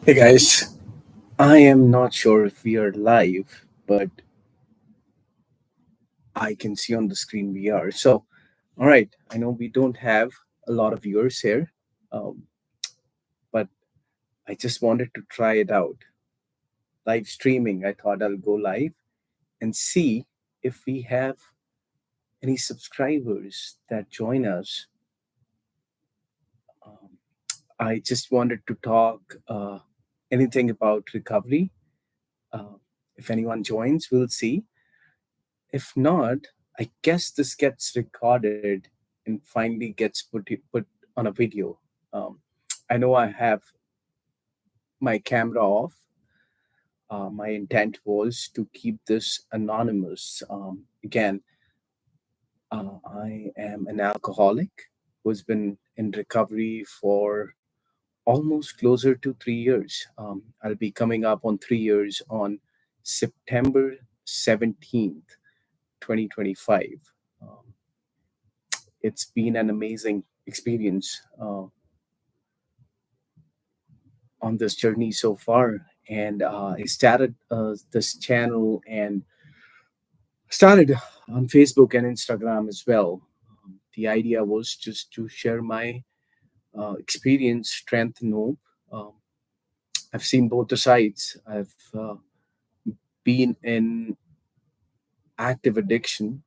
Hey guys, I am not sure if we are live, but I can see on the screen we are. So, all right, I know we don't have a lot of viewers here, um, but I just wanted to try it out. Live streaming, I thought I'll go live and see if we have any subscribers that join us. Um, I just wanted to talk anything about recovery. Uh, if anyone joins, we'll see. If not, I guess this gets recorded and finally gets put on a video. Um, I know I have my camera off. My intent was to keep this anonymous. I am an alcoholic who's been in recovery for almost closer to 3 years. I'll be coming up on 3 years on September 17th, 2025. Um, it's been an amazing experience on this journey so far. And I started this channel and started on Facebook and Instagram as well. The idea was just to share my experience, strength, and hope. Um, I've seen both the sides. I've been in active addiction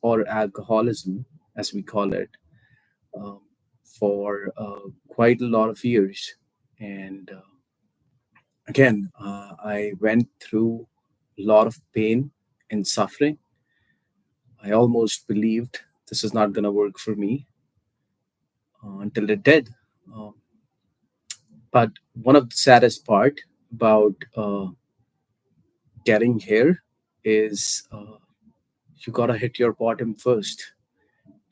or alcoholism, as we call it, um, for quite a lot of years. And I went through a lot of pain and suffering. I almost believed this is not going to work for me until it did. Um, but one of the saddest part about getting here is you gotta hit your bottom first.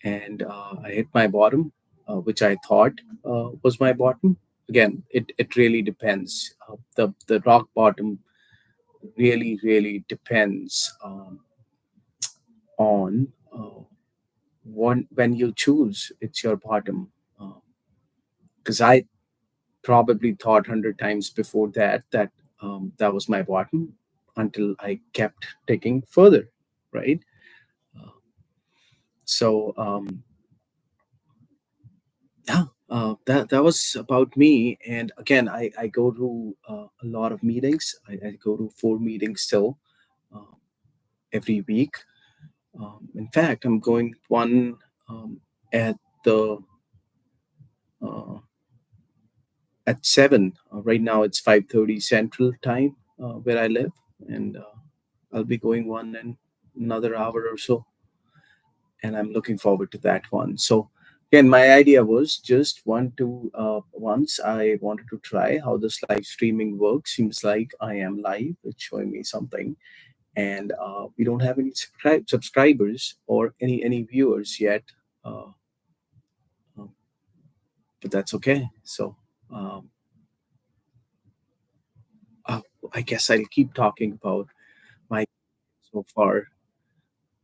And I hit my bottom, which I thought was my bottom. Again, it really depends. The rock bottom really depends on when you choose it's your bottom. Because I probably thought 100 times before that that was my bottom until I kept taking further, right? Uh, so yeah, that was about me. And again, I go to a lot of meetings. I go to 4 meetings still uh, every week. In fact, I'm going one at the uh, at 7. Right now it's 5:30 Central Time where I live, and I'll be going one in another hour or so, and I'm looking forward to that one. So again, my idea was just once I wanted to try how this live streaming works. Seems like I am live. It's showing me something, and we don't have any subscribers or any viewers yet, uh, um, but that's okay. So. Um, uh, I guess I'll keep talking about my so far.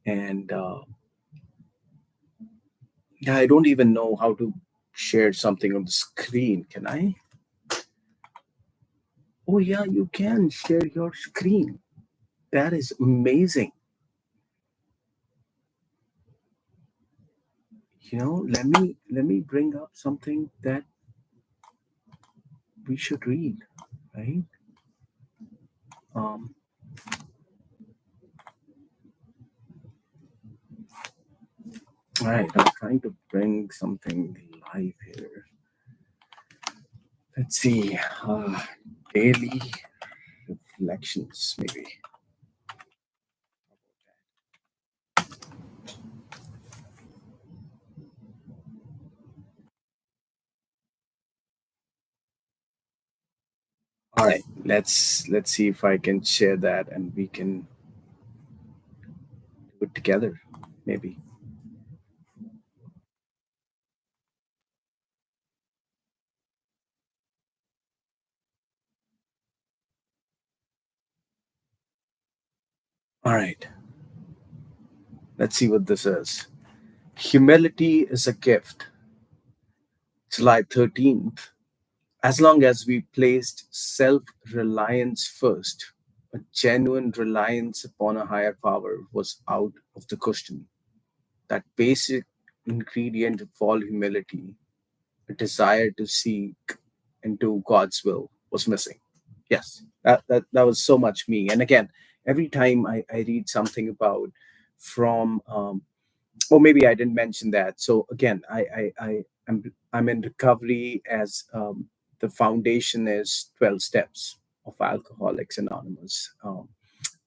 And yeah, I don't even know how to share something on the screen. Can I? Oh yeah, you can share your screen. That is amazing. Let me bring up something that we should read, right? Um, all right, I'm trying to bring something live here. Let's see. Daily reflections, maybe. All right, let's see if I can share that and we can do it together, maybe. All right, let's see what this is. Humility is a gift. July 13th. As long as we placed self reliance first, a genuine reliance upon a higher power was out of the question. That basic ingredient of all humility, a desire to seek into God's will, was missing. Yes, that was so much me. And again, every time I read something about from or maybe I didn't mention that. So again, I'm in recovery as the foundation is 12 steps of Alcoholics Anonymous.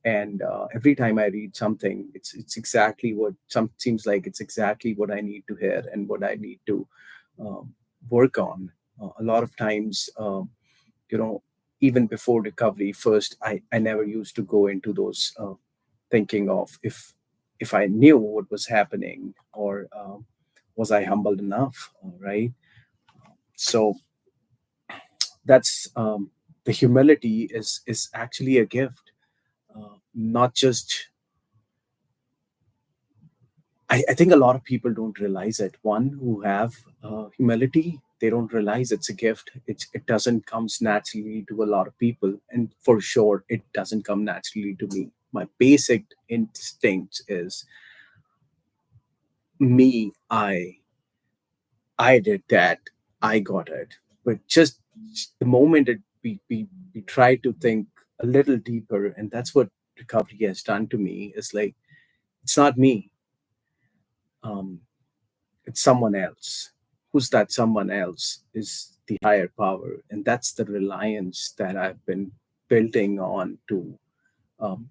And every time I read something, it's exactly what some seems like it's exactly what I need to hear and what I need to um, work on. A lot of times, you know, even before recovery, first I never used to go into those thinking of if I knew what was happening or was I humbled enough, right? So that's the humility is actually a gift, not just I think a lot of people don't realize it. One who have humility, they don't realize it's a gift. It doesn't comes naturally to a lot of people, and for sure, it doesn't come naturally to me. My basic instinct is me. I did that. I got it. But just the moment we try to think a little deeper, and that's what recovery has done to me. Is like it's not me. Um, it's someone else. Who's that someone else is the higher power, and that's the reliance that I've been building on to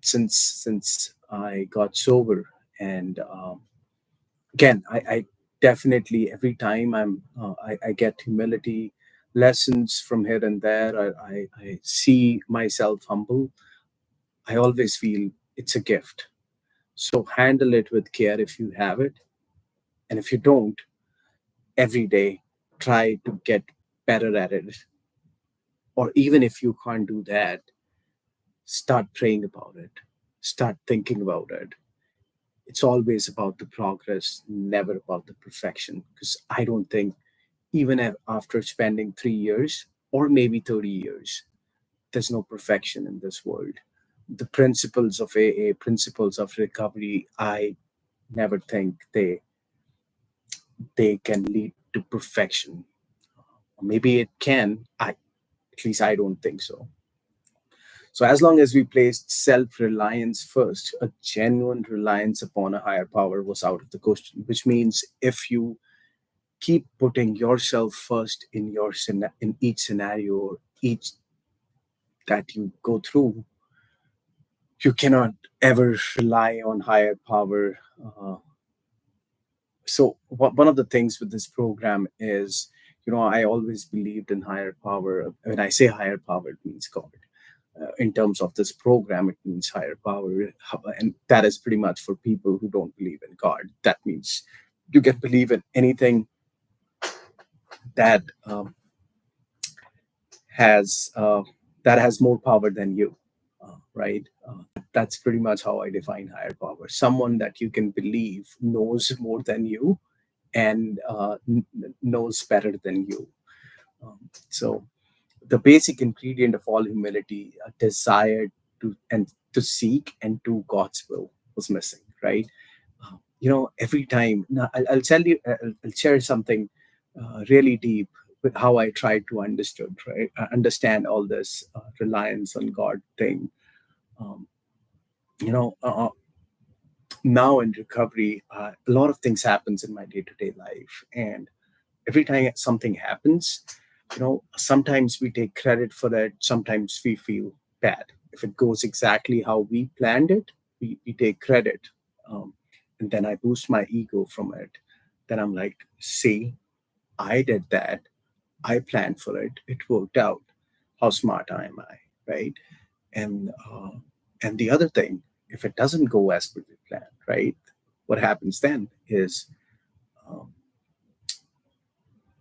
since I got sober. And again, I definitely every time I get humility lessons from here and there. I see myself humble. I always feel it's a gift. So handle it with care if you have it, and if you don't, every day try to get better at it. Or even if you can't do that, start praying about it, start thinking about it. It's always about the progress, never about the perfection. Because I don't think, even after spending 3 years or maybe 30 years, there's no perfection in this world. The principles of AA, principles of recovery, I never think they can lead to perfection. Maybe it can. At least I don't think so. So as long as we placed self-reliance first, a genuine reliance upon a higher power was out of the question. Which means if you keep putting yourself first in in each scenario, each that you go through, you cannot ever rely on higher power. So one of the things with this program is, I always believed in higher power. When I say higher power, it means God. In terms of this program, it means higher power, and that is pretty much for people who don't believe in God. That means you can believe in anything that has that has more power than you, right? That's pretty much how I define higher power. Someone that you can believe knows more than you and knows better than you. So the basic ingredient of all humility, a desire to seek and do God's will, was missing, right? Every time. Now, I'll tell you, I'll share something really deep with how I tried to understand all this reliance on God thing. Um, you know, Now in recovery, a lot of things happens in my day to day life, and every time something happens, sometimes we take credit for it, sometimes we feel bad. If it goes exactly how we planned it, we take credit. um, and then I boost my ego from it. Then I'm like, see, I did that, I planned for it, it worked out. How smart am I, right? And uh, and the other thing, if it doesn't go as per the plan, right, what happens then is, um,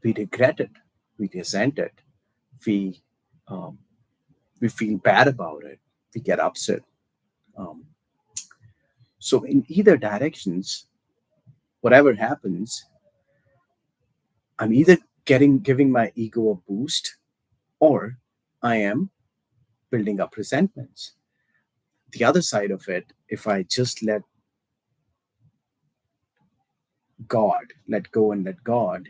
we regret it, we resent it, we um, we feel bad about it, we get upset. um, so in either directions, whatever happens, I'm either giving my ego a boost, or I am building up resentments. The other side of it, if I just let go and let God,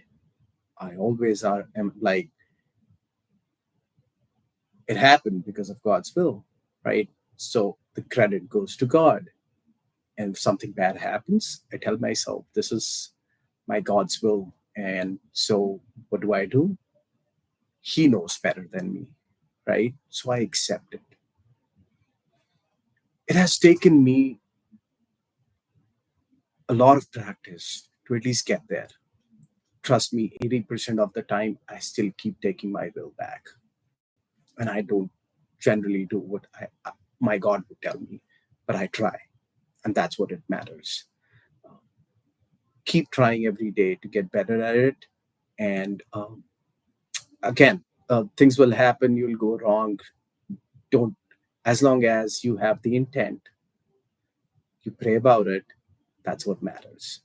I always am like, it happened because of God's will, right? So the credit goes to God. And if something bad happens, I tell myself, this is my God's will. And so what do I do? He knows better than me, right? So I accept it. It has taken me a lot of practice to at least get there. Trust me, 80% of the time, I still keep taking my will back. And I don't generally do what my God would tell me, but I try. And that's what it matters. Uh, Keep trying every day to get better at it. And again, things will happen, you'll go wrong. Don't, as long as you have the intent, you pray about it, that's what matters.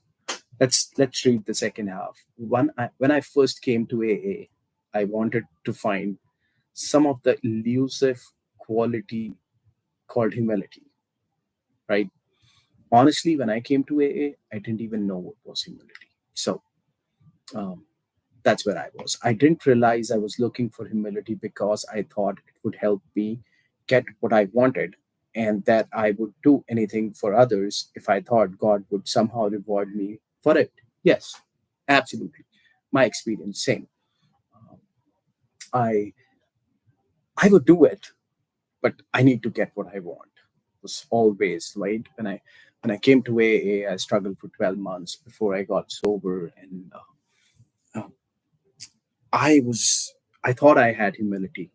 Let's read the second half. When I first came to AA, I wanted to find some of the elusive quality called humility, right? Honestly, when I came to AA, I didn't even know what was humility. So um, that's where I was. I didn't realize I was looking for humility because I thought it would help me get what I wanted, and that I would do anything for others if I thought God would somehow reward me for it. Yes, absolutely. My experience, same. Um, I I would do it, but I need to get what I want. It was always right. When I came to AA, I struggled for 12 months before I got sober, and uh, I was I thought I had humility,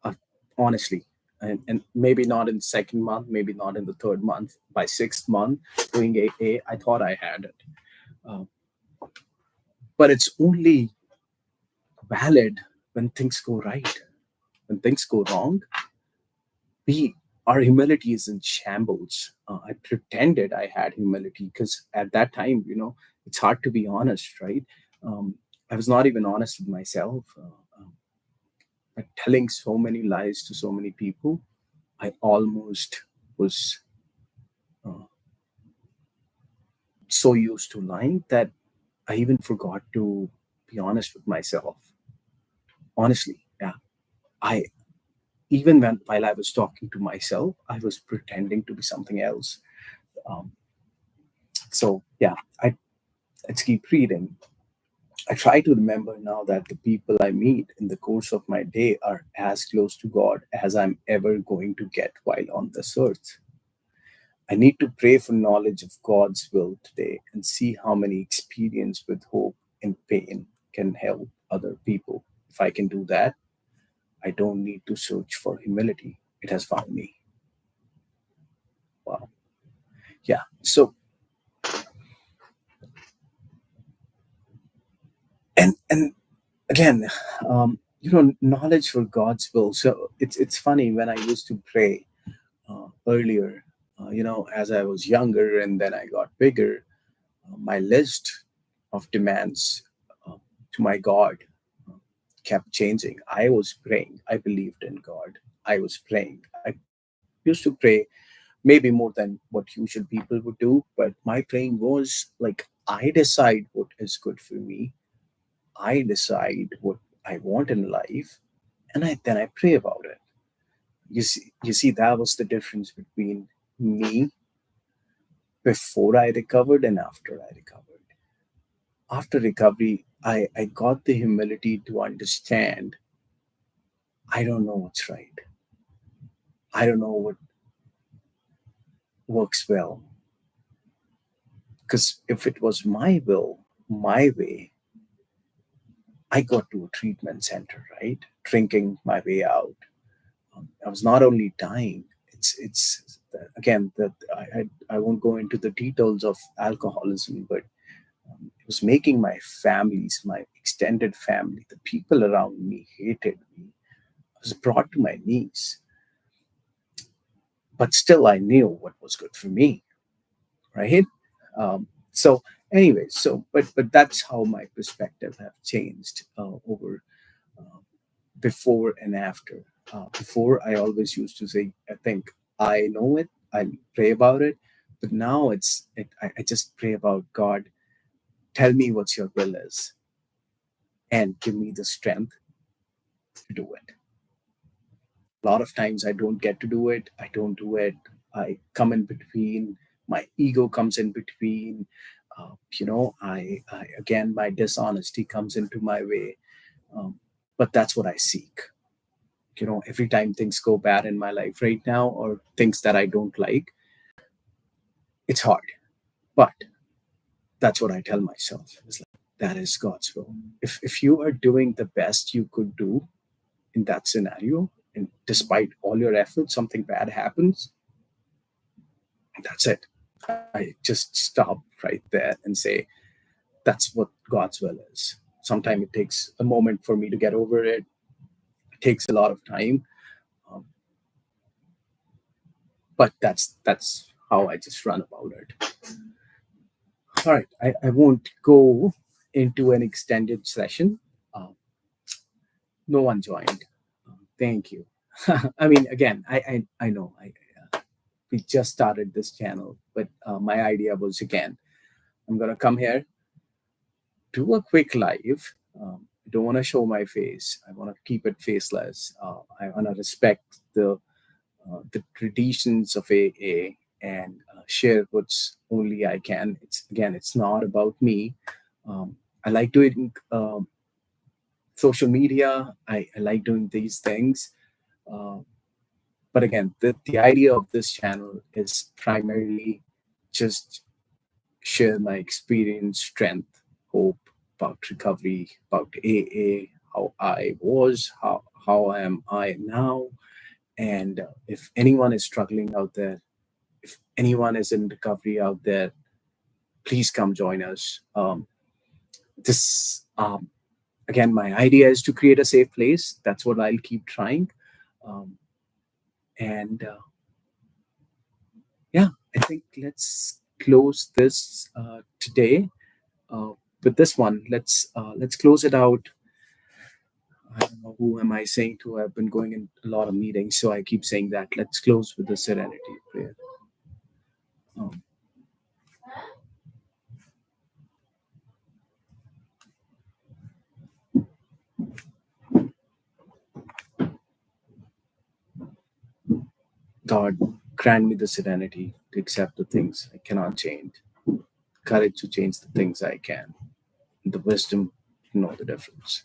uh, honestly. And maybe not in the second month, maybe not in the third month. By sixth month doing AA, I thought I had it. Uh, but it's only valid when things go right. When things go wrong, we our humility is in shambles. I pretended I had humility because at that time, it's hard to be honest, right? Um, I was not even honest with myself. By telling so many lies to so many people, I almost was uh, so used to lying that I even forgot to be honest with myself. Honestly, yeah. I even while I was talking to myself, I was pretending to be something else. Um, so yeah, let's keep reading. I try to remember now that the people I meet in the course of my day are as close to God as I'm ever going to get while on this earth. I need to pray for knowledge of God's will today and see how many experience with hope and pain can help other people. If I can do that, I don't need to search for humility. It has found me. Wow. Yeah. So and again, knowledge for God's will. So it's funny when I used to pray earlier, as I was younger and then I got bigger, my list of demands uh, to my God uh, kept changing. I was praying. I believed in God. I was praying. I used to pray maybe more than what usual people would do, but my praying was like, I decide what is good for me. I decide what I want in life, and then I pray about it. You see, that was the difference between me before I recovered and after I recovered. After recovery, I got the humility to understand I don't know what's right. I don't know what works well. Because if it was my will, my way, I got to a treatment center, right? Drinking my way out. I was not only dying, it's again that I won't go into the details of alcoholism, but it was making my families, my extended family, the people around me hated me. I was brought to my knees, but still I knew what was good for me, right? So anyway, but that's how my perspective have changed over. before and after. Before, I always used to say, I think I know it, I pray about it, but now I just pray about God, tell me what your will is and give me the strength to do it. A lot of times I don't get to do it, I don't do it, I come in between, my ego comes in between. I again, my dishonesty comes into my way. But that's what I seek. Every time things go bad in my life right now, or things that I don't like, it's hard, but that's what I tell myself. It's like, that is God's will. If you are doing the best you could do in that scenario, and despite all your efforts something bad happens, that's it. I just stop right there and say, that's what God's will is. Sometimes it takes a moment for me to get over it. It takes a lot of time, um, but that's how I just run about it. All right, I won't go into an extended session. Uh, no one joined. Thank you. I mean, again, I know we just started this channel, but my idea was, again, I'm gonna come here, do a quick live. I don't want to show my face. I want to keep it faceless. I want to respect the traditions of AA, and share what's only I can. It's, again, it's not about me. I like doing social media. I like doing these things. Uh, but again, the idea of this channel is primarily just share my experience, strength, hope about recovery, about AA, how I was, how am I now. And if anyone is struggling out there, if anyone is in recovery out there, please come join us. This Again, my idea is to create a safe place. That's what I'll keep trying. Um, and Yeah, I think let's close this today uh, with this one. Let's close it out. I don't know who am I saying to. I've been going in a lot of meetings, so I keep saying that. Let's close with the serenity prayer. Um, God, grant me the serenity to accept the things I cannot change, courage to change the things I can, and the wisdom to know the difference.